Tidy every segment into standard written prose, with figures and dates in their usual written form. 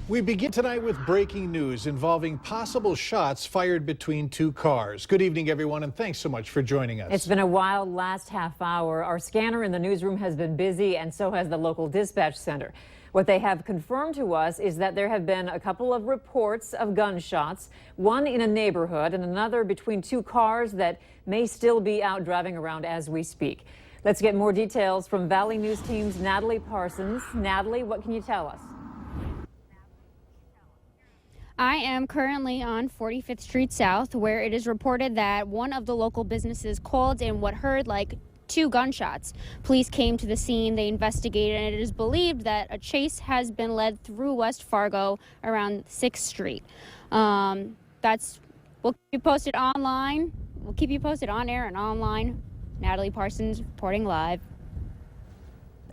We begin tonight with breaking news involving possible shots fired between two cars. Good evening, everyone, and thanks so much for joining us. It's been a wild last half hour. Our scanner in the newsroom has been busy, and so has the local dispatch center. What they have confirmed to us is that there have been a couple of reports of gunshots, one in a neighborhood and another between two cars that may still be out driving around as we speak. Let's get more details from Valley News Team's Natalie Parsons. Natalie, what can you tell us? I am currently on 45th Street South, where it is reported that one of the local businesses called in what heard like 2 gunshots. Police came to the scene, they investigated, and it is believed that a chase has been led through West Fargo around 6th Street. We'll keep you posted online. We'll keep you posted on air and online. Natalie Parsons reporting live.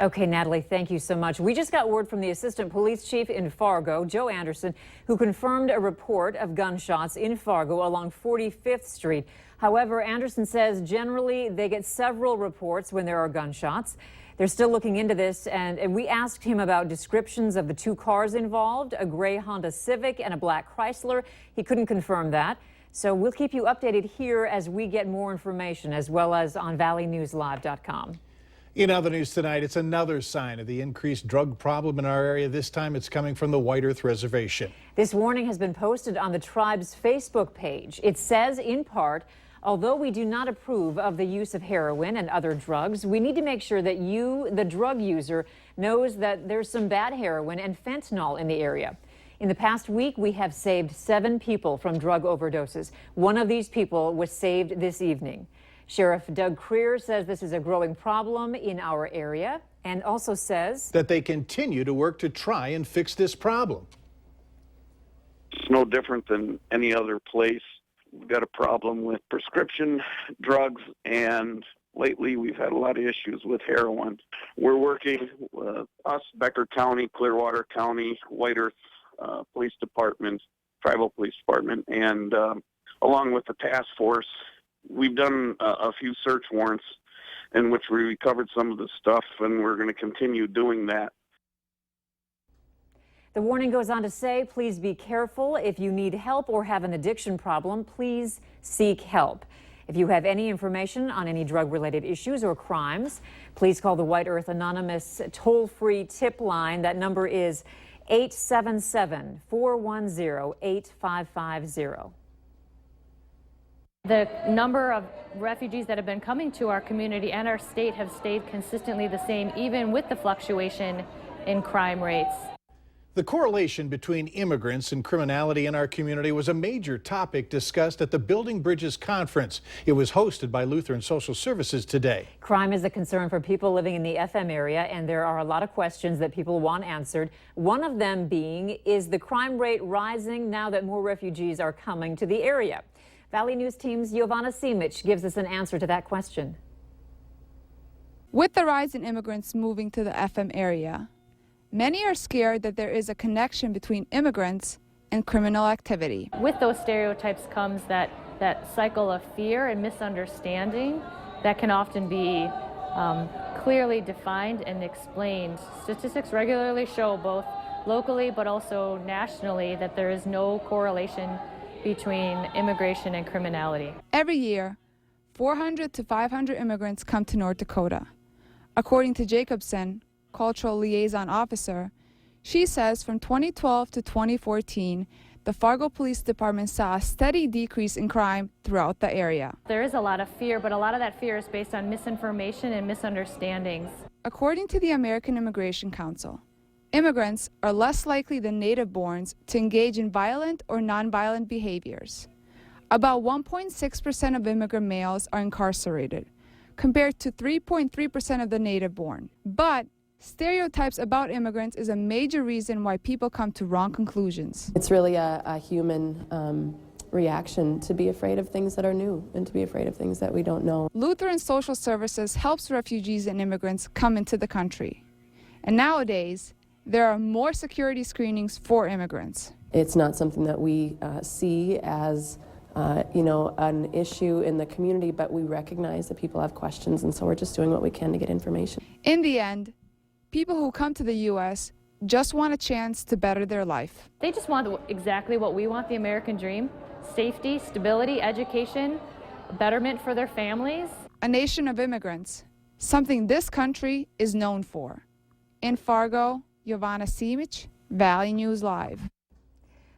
Okay, Natalie, thank you so much. We just got word from the assistant police chief in Fargo, Joe Anderson, who confirmed a report of gunshots in Fargo along 45th Street. However, Anderson says generally they get several reports when there are gunshots. They're still looking into this, and we asked him about descriptions of the 2 cars involved, a gray Honda Civic and a black Chrysler. He couldn't confirm that. So we'll keep you updated here as we get more information, as well as on valleynewslive.com. In other news tonight, it's another sign of the increased drug problem in our area. This time it's coming from the White Earth Reservation. This warning has been posted on the tribe's Facebook page. It says, in part, although we do not approve of the use of heroin and other drugs, we need to make sure that you, the drug user, knows that there's some bad heroin and fentanyl in the area. In the past week, we have saved 7 people from drug overdoses. One of these people was saved this evening. Sheriff Doug Creer says this is a growing problem in our area and also says that they continue to work to try and fix this problem. It's no different than any other place. We've got a problem with prescription drugs, and lately we've had a lot of issues with heroin. We're working with us, Becker County, Clearwater County, White Earth Police Department, Tribal Police Department, and along with the task force. We've done a few search warrants in which we recovered some of the stuff, and we're going to continue doing that. The warning goes on to say, please be careful. If you need help or have an addiction problem, please seek help. If you have any information on any drug-related issues or crimes, please call the White Earth Anonymous toll-free tip line. That number is 877-410-8550. The number of refugees that have been coming to our community and our state have stayed consistently the same, even with the fluctuation in crime rates. The correlation between immigrants and criminality in our community was a major topic discussed at the Building Bridges Conference. It was hosted by Lutheran Social Services today. Crime is a concern for people living in the FM area, and there are a lot of questions that people want answered. One of them being, is the crime rate rising now that more refugees are coming to the area? Valley News Team's Giovanna Simic gives us an answer to that question. With the rise in immigrants moving to the FM area, many are scared that there is a connection between immigrants and criminal activity. With those stereotypes comes that cycle of fear and misunderstanding that can often be clearly defined and explained. Statistics regularly show, both locally but also nationally, that there is no correlation between immigration and criminality. Every year, 400 to 500 immigrants come to North Dakota. According to Jacobson, Cultural Liaison Officer, she says from 2012 to 2014, the Fargo Police Department saw a steady decrease in crime throughout the area. There is a lot of fear, but a lot of that fear is based on misinformation and misunderstandings. According to the American Immigration Council, immigrants are less likely than native-borns to engage in violent or nonviolent behaviors. About 1.6% of immigrant males are incarcerated, compared to 3.3% of the native-born. But stereotypes about immigrants is a major reason why people come to wrong conclusions. It's really a human reaction to be afraid of things that are new and to be afraid of things that we don't know. Lutheran Social Services helps refugees and immigrants come into the country. And nowadays, there are more security screenings for immigrants. It's not something that we see as an issue in the community, but we recognize that people have questions, and so we're just doing what we can to get information. In the end, people who come to the U.S. just want a chance to better their life. They just want exactly what we want, the American dream: safety, stability, education, betterment for their families. A nation of immigrants, something this country is known for. In Fargo, Giovanna Simic, Valley News Live.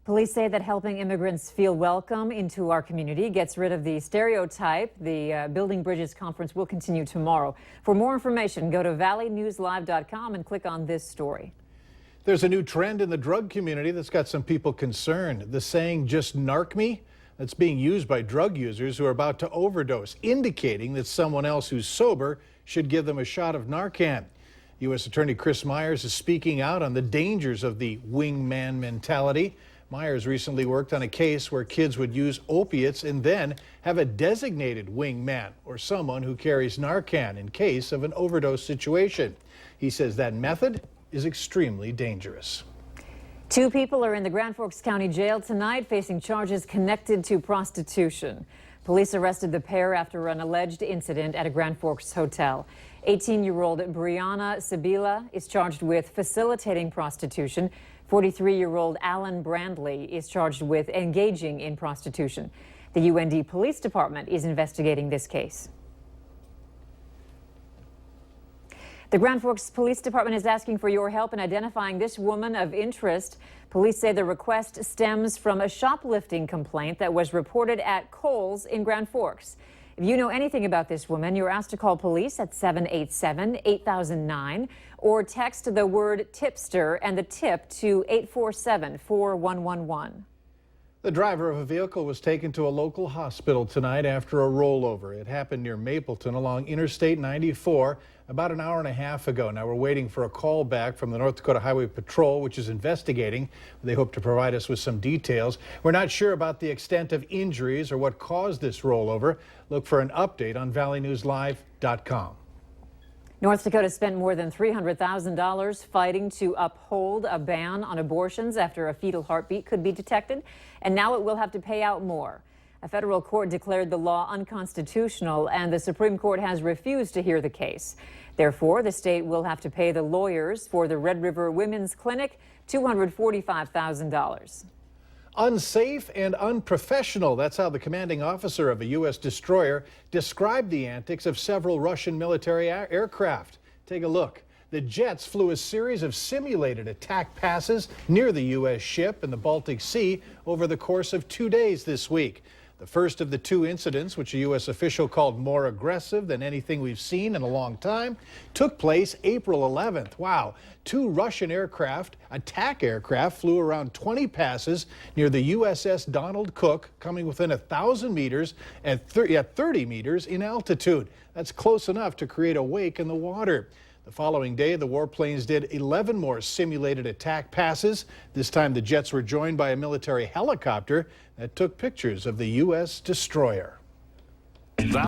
Police say that helping immigrants feel welcome into our community gets rid of the stereotype. The Building Bridges Conference will continue tomorrow. For more information, go to valleynewslive.com and click on this story. There's a new trend in the drug community that's got some people concerned. The saying, "just narc me," that's being used by drug users who are about to overdose, indicating that someone else who's sober should give them a shot of Narcan. U.S. Attorney Chris Myers is speaking out on the dangers of the wingman mentality. Myers recently worked on a case where kids would use opiates and then have a designated wingman, or someone who carries Narcan in case of an overdose situation. He says that method is extremely dangerous. 2 people are in the Grand Forks County Jail tonight facing charges connected to prostitution. Police arrested the pair after an alleged incident at a Grand Forks hotel. 18-year-old Brianna Sibila is charged with facilitating prostitution. 43-year-old Alan Brandley is charged with engaging in prostitution. The UND Police Department is investigating this case. The Grand Forks Police Department is asking for your help in identifying this woman of interest. Police say the request stems from a shoplifting complaint that was reported at Kohl's in Grand Forks. If you know anything about this woman, you're asked to call police at 787-8009 or text the word tipster and the tip to 847-4111. The driver of a vehicle was taken to a local hospital tonight after a rollover. It happened near Mapleton along Interstate 94 about an hour and a half ago. Now we're waiting for a call back from the North Dakota Highway Patrol, which is investigating. They hope to provide us with some details. We're not sure about the extent of injuries or what caused this rollover. Look for an update on valleynewslive.com. North Dakota spent more than $300,000 fighting to uphold a ban on abortions after a fetal heartbeat could be detected, and now it will have to pay out more. A federal court declared the law unconstitutional, and the Supreme Court has refused to hear the case. Therefore, the state will have to pay the lawyers for the Red River Women's Clinic $245,000. Unsafe and unprofessional. That's how the commanding officer of a U.S. destroyer described the antics of several Russian military aircraft. Take a look. The jets flew a series of simulated attack passes near the U.S. ship in the Baltic Sea over the course of 2 days this week. The first of the 2 incidents, which a U.S. official called more aggressive than anything we've seen in a long time, took place April 11th. Wow. 2 Russian attack aircraft, flew around 20 passes near the USS Donald Cook, coming within 1,000 meters at 30 meters in altitude. That's close enough to create a wake in the water. The following day, the warplanes did 11 more simulated attack passes. This time, the jets were joined by a military helicopter that took pictures of the U.S. destroyer.